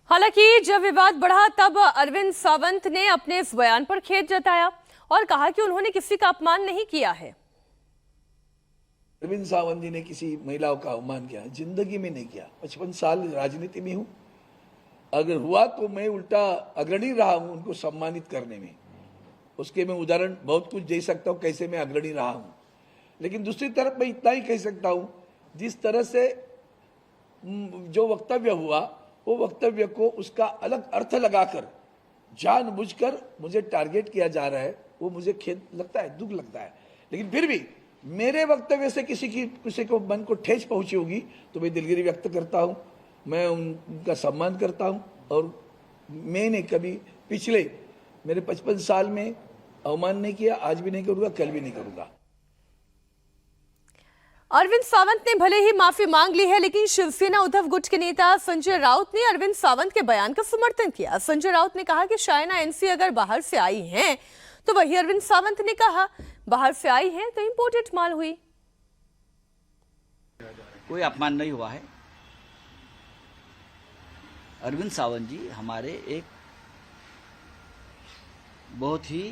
हालांकि जब विवाद बढ़ा तब अरविंद सावंत ने अपने इस बयान पर खेद जताया और कहा कि उन्होंने किसी का अपमान नहीं किया है। अरविंद सावंत जी ने किसी महिलाओं का अपमान किया? जिंदगी में नहीं किया। 55 साल राजनीति में हूं, अगर हुआ तो मैं उल्टा अग्रणी रहा हूं उनको सम्मानित करने में। उसके मैं उदाहरण बहुत कुछ दे सकता हूं कैसे मैं अग्रणी रहा हूं। लेकिन दूसरी तरफ मैं इतना ही कह सकता हूं, जिस तरह से जो वक्तव्य हुआ वो वक्तव्य को उसका अलग अर्थ लगाकर जानबूझकर मुझे टारगेट किया जा रहा है, वो मुझे खेद लगता है, दुख लगता है। लेकिन फिर भी मेरे वक्तव्य से किसी को मन को ठेस पहुंची होगी तो मैं दिलगिरी व्यक्त करता हूं, मैं उनका सम्मान करता हूं। और मैंने कभी पिछले मेरे 55 साल में अवमान नहीं किया, आज भी नहीं करूंगा, कल भी नहीं करूंगा। अरविंद सावंत ने भले ही माफी मांग ली है, लेकिन शिवसेना उद्धव गुट के नेता संजय राउत ने अरविंद सावंत के बयान का समर्थन किया। संजय राउत ने कहा कि शाइना एनसी अगर बाहर से आई हैं, तो वही अरविंद सावंत ने कहा बाहर से आई हैं तो इंपोर्टेड माल हुई। कोई अपमान नहीं हुआ है। अरविंद सावंत जी हमारे एक बहुत ही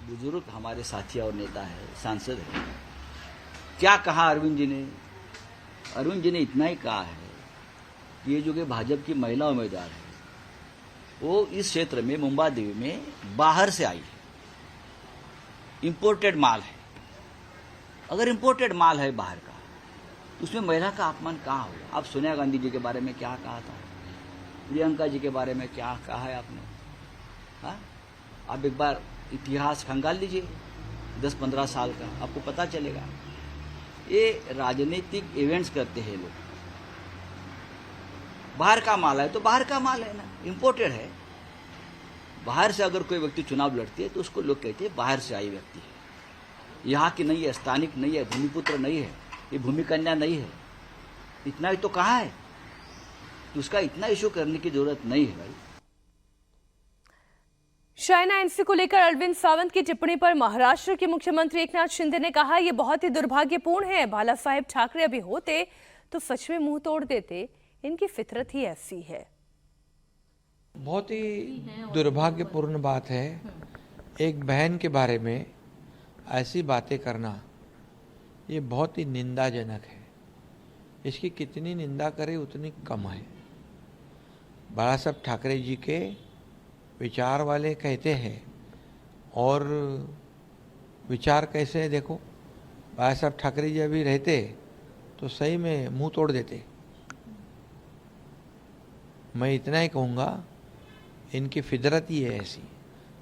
बुजुर्ग हमारे साथी और नेता है, सांसद है। क्या कहा अरविंद जी ने? अरविंद जी ने इतना ही कहा है कि ये जो कि भाजपा की महिला उम्मीदवार है वो इस क्षेत्र में मुंबा देवी में बाहर से आई है, इंपोर्टेड माल है। अगर इंपोर्टेड माल है बाहर का तो उसमें महिला का अपमान कहाँ होगा? आप सोनिया गांधी जी के बारे में क्या कहा था, प्रियंका जी के बारे में क्या कहा है आपने? हाँ, आप एक बार इतिहास खंगाल लीजिए 10-15 साल का, आपको पता चलेगा। ये राजनीतिक इवेंट्स करते हैं लोग, बाहर का माल है तो बाहर का माल है ना, इम्पोर्टेड है। बाहर से अगर कोई व्यक्ति चुनाव लड़ती है तो उसको लोग कहते हैं बाहर से आई व्यक्ति है, यहाँ की नहीं है, स्थानिक नहीं है, भूमिपुत्र नहीं है, ये भूमि कन्या नहीं है। इतना ही तो कहा है, तो उसका इतना इशू करने की जरूरत नहीं है भाई। चाइना एनसी को लेकर अरविंद सावंत की टिप्पणी पर महाराष्ट्र के मुख्यमंत्री एकनाथ शिंदे ने कहा, यह बहुत ही दुर्भाग्यपूर्ण है। बाला साहेब ठाकरे अभी होते तो सच में मुंह तोड़ देते, इनकी फितरत ही ऐसी है। बहुत ही दुर्भाग्यपूर्ण बात है एक बहन के बारे में ऐसी बातें करना, ये बहुत ही निंदाजनक है। इसकी कितनी निंदा करें उतनी कम है। बाला साहब ठाकरे जी के विचार वाले कहते हैं, और विचार कैसे है देखो, बाला साहब ठाकरे जी अभी रहते तो सही में मुंह तोड़ देते। मैं इतना ही कहूँगा, इनकी फितरत ही है ऐसी।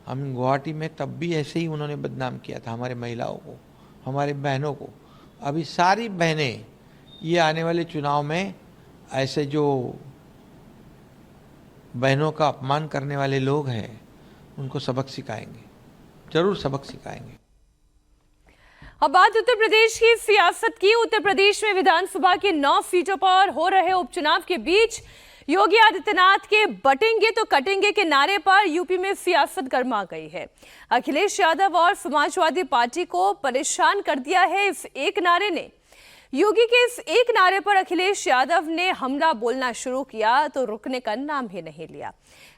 हम गुवाहाटी में तब भी ऐसे ही उन्होंने बदनाम किया था हमारे महिलाओं को, हमारे बहनों को। अभी सारी बहनें ये आने वाले चुनाव में ऐसे जो बहनों का अपमान करने वाले लोग हैं उनको सबक सिखाएंगे, जरूर सबक सिखाएंगे। अब बात उत्तर प्रदेश की सियासत की। उत्तर प्रदेश में विधानसभा की 9 सीटों पर हो रहे उपचुनाव के बीच योगी आदित्यनाथ के बटेंगे तो कटेंगे के नारे पर यूपी में सियासत गर्मा गई है। अखिलेश यादव और समाजवादी पार्टी को परेशान कर दिया है इस एक नारे ने। योगी के इस एक नारे पर अखिलेश यादव ने हमला बोलना शुरू किया तो रुकने का नाम ही नहीं लिया।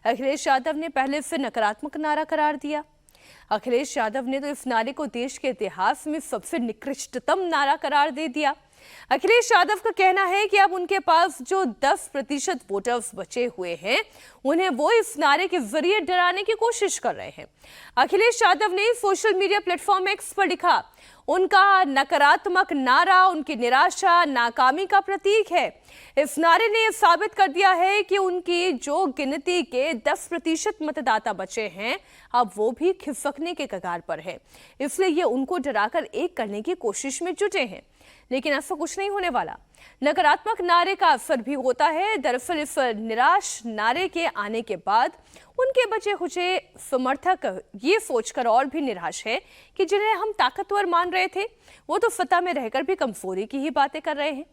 अखिलेश यादव ने पहले से नकारात्मक नारा करार दिया। अखिलेश यादव ने तो इस नारे को देश के इतिहास में सबसे निकृष्टतम नारा करार दे दिया। अखिलेश यादव का कहना है कि अब उनके पास जो 10% वोटर्स बचे हुए हैं उन्हें वो इस नारे के जरिए डराने की कोशिश कर रहे हैं। अखिलेश यादव ने सोशल मीडिया प्लेटफॉर्म एक्स पर लिखा, उनका नकारात्मक नारा उनकी निराशा, नाकामी का प्रतीक है। इस नारे ने साबित कर दिया है कि उनकी जो गिनती के 10% मतदाता बचे हैं अब वो भी खिसकने के कगार पर है, इसलिए ये उनको डराकर एक करने की कोशिश में जुटे हैं। लेकिन ऐसा कुछ नहीं होने वाला। नकारात्मक नारे का असर भी होता है। दरअसल इस निराश नारे के आने के बाद उनके बचे खुचे समर्थक ये सोचकर और भी निराश है कि जिन्हें हम ताकतवर मान रहे थे वो तो सत्ता में रहकर भी कमजोरी की ही बातें कर रहे हैं।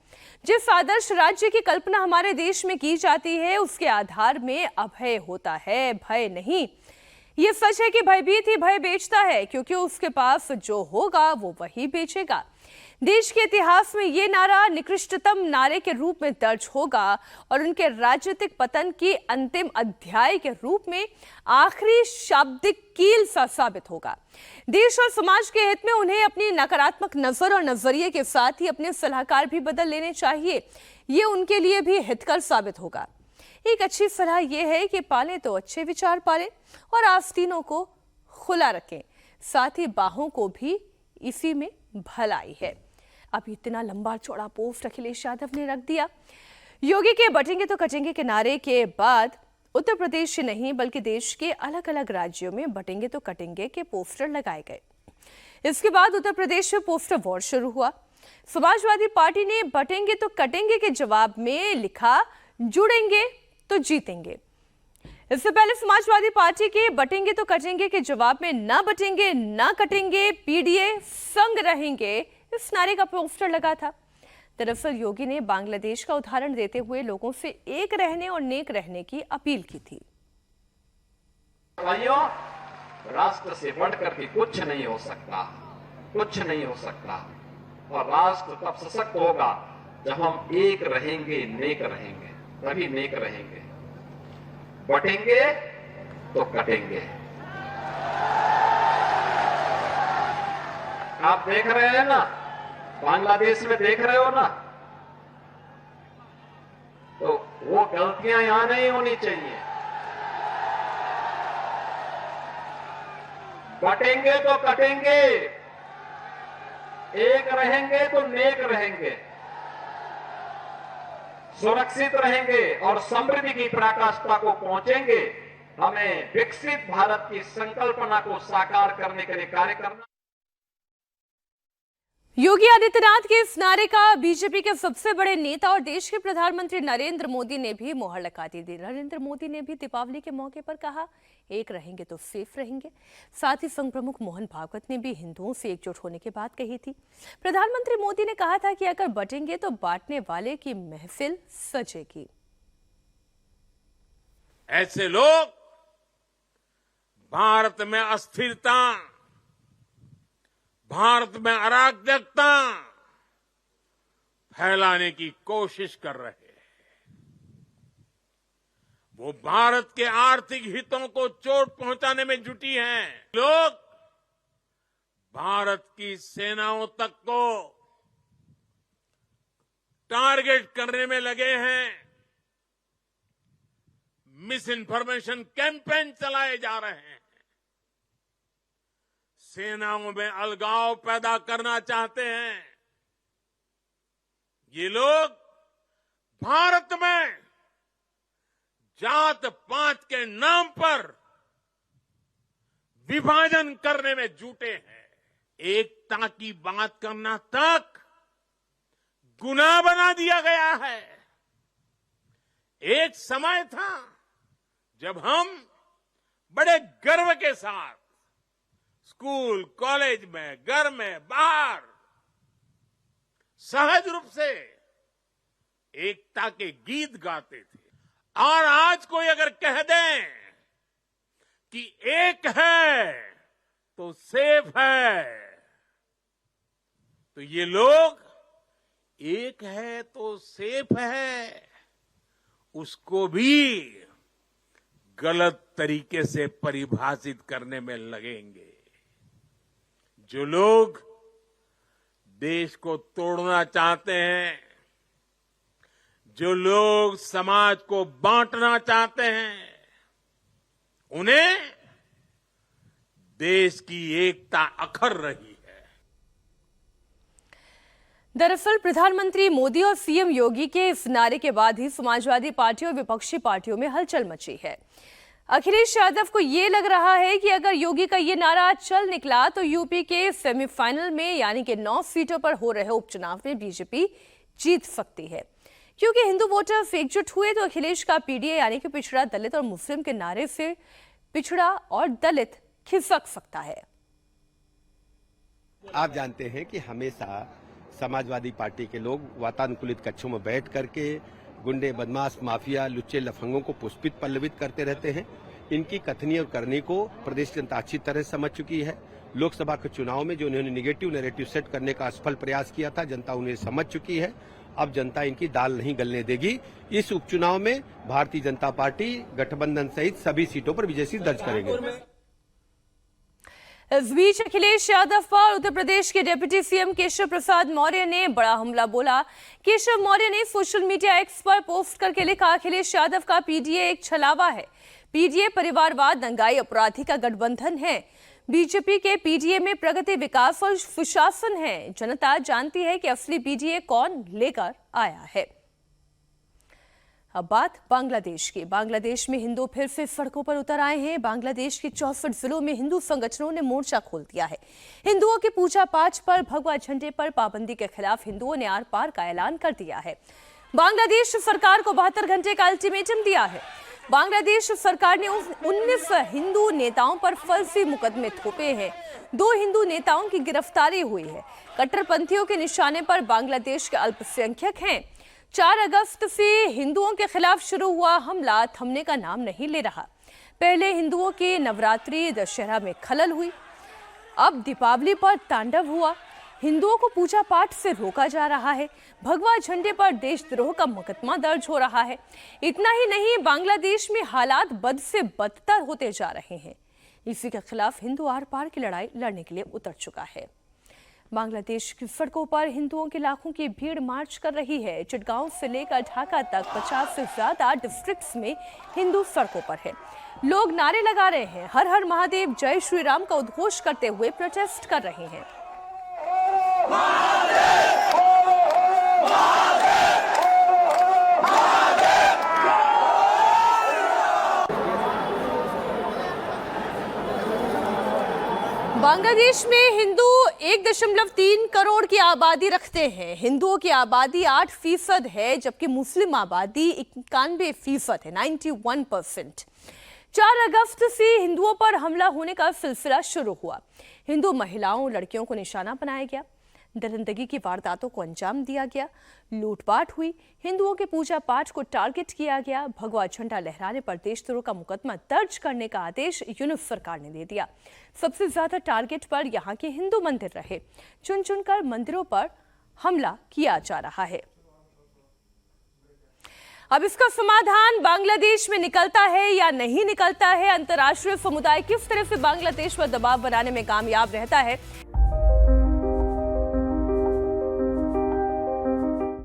जिस आदर्श राज्य की कल्पना हमारे देश में की जाती है उसके आधार में अभय होता है, भय नहीं। ये सच है कि भयभीत ही भय बेचता है, क्योंकि उसके पास जो होगा वो वही बेचेगा। देश के इतिहास में ये नारा निकृष्टतम नारे के रूप में दर्ज होगा और उनके राजनीतिक पतन की अंतिम अध्याय के रूप में आखिरी शाब्दिक कील सा साबित होगा। देश और समाज के हित में उन्हें अपनी नकारात्मक नजर और नजरिए के साथ ही अपने सलाहकार भी बदल लेने चाहिए। ये उनके लिए भी हितकर साबित होगा। एक अच्छी सलाह यह है कि पालें तो अच्छे विचार पालें और आस्तीनों को खुला रखें, साथ ही बाहों को भी इसी में भलाई है। अब इतना लंबा चौड़ा पोस्ट अखिलेश यादव ने रख दिया। योगी के बटेंगे तो कटेंगे के नारे के बाद उत्तर प्रदेश ही नहीं बल्कि देश के अलग अलग राज्यों में बटेंगे तो कटेंगे के पोस्टर लगाए गए। इसके बाद उत्तर प्रदेश में पोस्टर वॉर शुरू हुआ। समाजवादी पार्टी ने बटेंगे तो कटेंगे के जवाब में लिखा, जुड़ेंगे तो जीतेंगे। इससे पहले समाजवादी पार्टी के बटेंगे तो कटेंगे के जवाब में ना बटेंगे ना कटेंगे, पीडीए संग रहेंगे इस नारे का पोस्टर लगा था। दरअसल योगी ने बांग्लादेश का उदाहरण देते हुए लोगों से एक रहने और नेक रहने की अपील की थी। भाइयों, राष्ट्र से बढ़कर के कुछ नहीं हो सकता, कुछ नहीं हो सकता। और राष्ट्र तब सशक्त होगा जब हम एक रहेंगे, नेक रहेंगे, तभी नेक रहेंगे। बटेंगे तो कटेंगे। आप देख रहे हैं ना, बांग्लादेश में देख रहे हो ना, तो वो गलतियां यहां नहीं होनी चाहिए। बटेंगे तो कटेंगे, एक रहेंगे तो नेक रहेंगे, सुरक्षित रहेंगे और समृद्धि की पराकाष्ठा को पहुंचेंगे। हमें विकसित भारत की संकल्पना को साकार करने के लिए कार्य करना। योगी आदित्यनाथ के इस नारे का बीजेपी के सबसे बड़े नेता और देश के प्रधानमंत्री नरेंद्र मोदी ने भी मुहर लगा दी थी। नरेंद्र मोदी ने भी दीपावली के मौके पर कहा, एक रहेंगे तो सेफ रहेंगे। साथ ही संघ प्रमुख मोहन भागवत ने भी हिंदुओं से एकजुट होने की बात कही थी। प्रधानमंत्री मोदी ने कहा था कि अगर बटेंगे तो बांटने वाले की महफिल सजेगी। ऐसे लोग भारत में अस्थिरता, भारत में अराजकता फैलाने की कोशिश कर रहे हैं। वो भारत के आर्थिक हितों को चोट पहुंचाने में जुटी हैं। लोग भारत की सेनाओं तक को टारगेट करने में लगे हैं। मिस इन्फॉर्मेशन कैंपेन चलाए जा रहे हैं। सेनाओं में अलगाव पैदा करना चाहते हैं। ये लोग भारत में जात पात के नाम पर विभाजन करने में जुटे हैं। एकता की बात करना तक गुनाह बना दिया गया है। एक समय था जब हम बड़े गर्व के साथ स्कूल, कॉलेज में, घर में, बाहर सहज रूप से एकता के गीत गाते थे। और आज कोई अगर कह दे कि एक है तो सेफ है, तो ये लोग एक है तो सेफ है उसको भी गलत तरीके से परिभाषित करने में लगेंगे। जो लोग देश को तोड़ना चाहते हैं, जो लोग समाज को बांटना चाहते हैं, उन्हें देश की एकता अखर रही है। दरअसल प्रधानमंत्री मोदी और सीएम योगी के इस नारे के बाद ही समाजवादी पार्टी और विपक्षी पार्टियों में हलचल मची है। अखिलेश यादव को ये लग रहा है कि अगर योगी का ये नारा चल निकला तो यूपी के सेमीफाइनल में यानी कि 9 सीटों पर हो रहे उपचुनाव में बीजेपी जीत सकती है। क्योंकि हिंदू वोटर्स एकजुट हुए तो अखिलेश का पीडीए यानी कि पिछड़ा, दलित और मुस्लिम के नारे से पिछड़ा और दलित खिसक सकता है। आप जानते हैं कि हमेशा समाजवादी पार्टी के लोग वातानुकूलित कक्षों में बैठ करके गुंडे, बदमाश, माफिया, लुच्चे, लफंगों को पुष्पित पल्लवित करते रहते हैं। इनकी कथनी और करनी को प्रदेश जनता अच्छी तरह समझ चुकी है। लोकसभा के चुनाव में जो उन्होंने निगेटिव नैरेटिव सेट करने का असफल प्रयास किया था, जनता उन्हें समझ चुकी है। अब जनता इनकी दाल नहीं गलने देगी। इस उपचुनाव में भारतीय जनता पार्टी गठबंधन सहित सभी सीटों पर विजय दर्ज करेगी। इस बीच अखिलेश यादव पर उत्तर प्रदेश के डिप्टी सीएम केशव प्रसाद मौर्य ने बड़ा हमला बोला। केशव मौर्य ने सोशल मीडिया एक्स पर पोस्ट करके लिखा, अखिलेश यादव का पीडीए एक छलावा है। पीडीए परिवारवाद, दंगाई, अपराधी का गठबंधन है। बीजेपी के पीडीए में प्रगति, विकास और सुशासन है। जनता जानती है कि असली पीडीए कौन लेकर आया है। अब बात बांग्लादेश की। बांग्लादेश में हिंदू फिर से सड़कों पर उतर आए हैं। बांग्लादेश के 64 जिलों में हिंदू संगठनों ने मोर्चा खोल दिया है। हिंदुओं के पूजा पाठ पर, भगवा झंडे पर पाबंदी के खिलाफ हिंदुओं ने आर पार का ऐलान कर दिया है। बांग्लादेश सरकार को 72 घंटे का अल्टीमेटम दिया है। बांग्लादेश सरकार ने 19 हिंदू नेताओं पर फर्जी मुकदमे थोपे हैं। 2 हिंदू नेताओं की गिरफ्तारी हुई है। कट्टरपंथियों के निशाने पर बांग्लादेश के अल्पसंख्यक हैं। 4 अगस्त से हिंदुओं के खिलाफ शुरू हुआ हमला थमने का नाम नहीं ले रहा। पहले हिंदुओं के नवरात्रि, दशहरा में खलल हुई, अब दीपावली पर तांडव हुआ। हिंदुओं को पूजा पाठ से रोका जा रहा है। भगवा झंडे पर देशद्रोह का मुकदमा दर्ज हो रहा है। इतना ही नहीं, बांग्लादेश में हालात बद से बदतर होते जा रहे हैं। इसी के खिलाफ हिंदू आर पार की लड़ाई लड़ने के लिए उतर चुका है। बांग्लादेश की सड़कों पर हिंदुओं की लाखों की भीड़ मार्च कर रही है। चिटगांव से लेकर ढाका तक 50 से ज्यादा डिस्ट्रिक्ट्स में हिंदू सड़कों पर है। लोग नारे लगा रहे हैं, हर हर महादेव, जय श्री राम का उद्घोष करते हुए प्रोटेस्ट कर रहे हैं। बांग्लादेश में हिंदू 1.3 करोड़ की आबादी रखते हैं। हिंदुओं की आबादी 8% है, जबकि मुस्लिम आबादी 91% है, 91%। 4 अगस्त से हिंदुओं पर हमला होने का सिलसिला शुरू हुआ। हिंदू महिलाओं, लड़कियों को निशाना बनाया गया, दरिंदगी की वारदातों को अंजाम दिया गया, लूटपाट हुई, हिंदुओं के पूजा पाठ को टारगेट किया गया। भगवा झंडा लहराने पर देशद्रोह का मुकदमा दर्ज करने का आदेश यूनुस सरकार ने दे दिया। सबसे ज्यादा टारगेट पर यहाँ के हिंदू मंदिर रहे। चुन चुनकर मंदिरों पर हमला किया जा रहा है। अब इसका समाधान बांग्लादेश में निकलता है या नहीं निकलता है, अंतर्राष्ट्रीय समुदाय किस तरह से बांग्लादेश पर दबाव बनाने में कामयाब रहता है,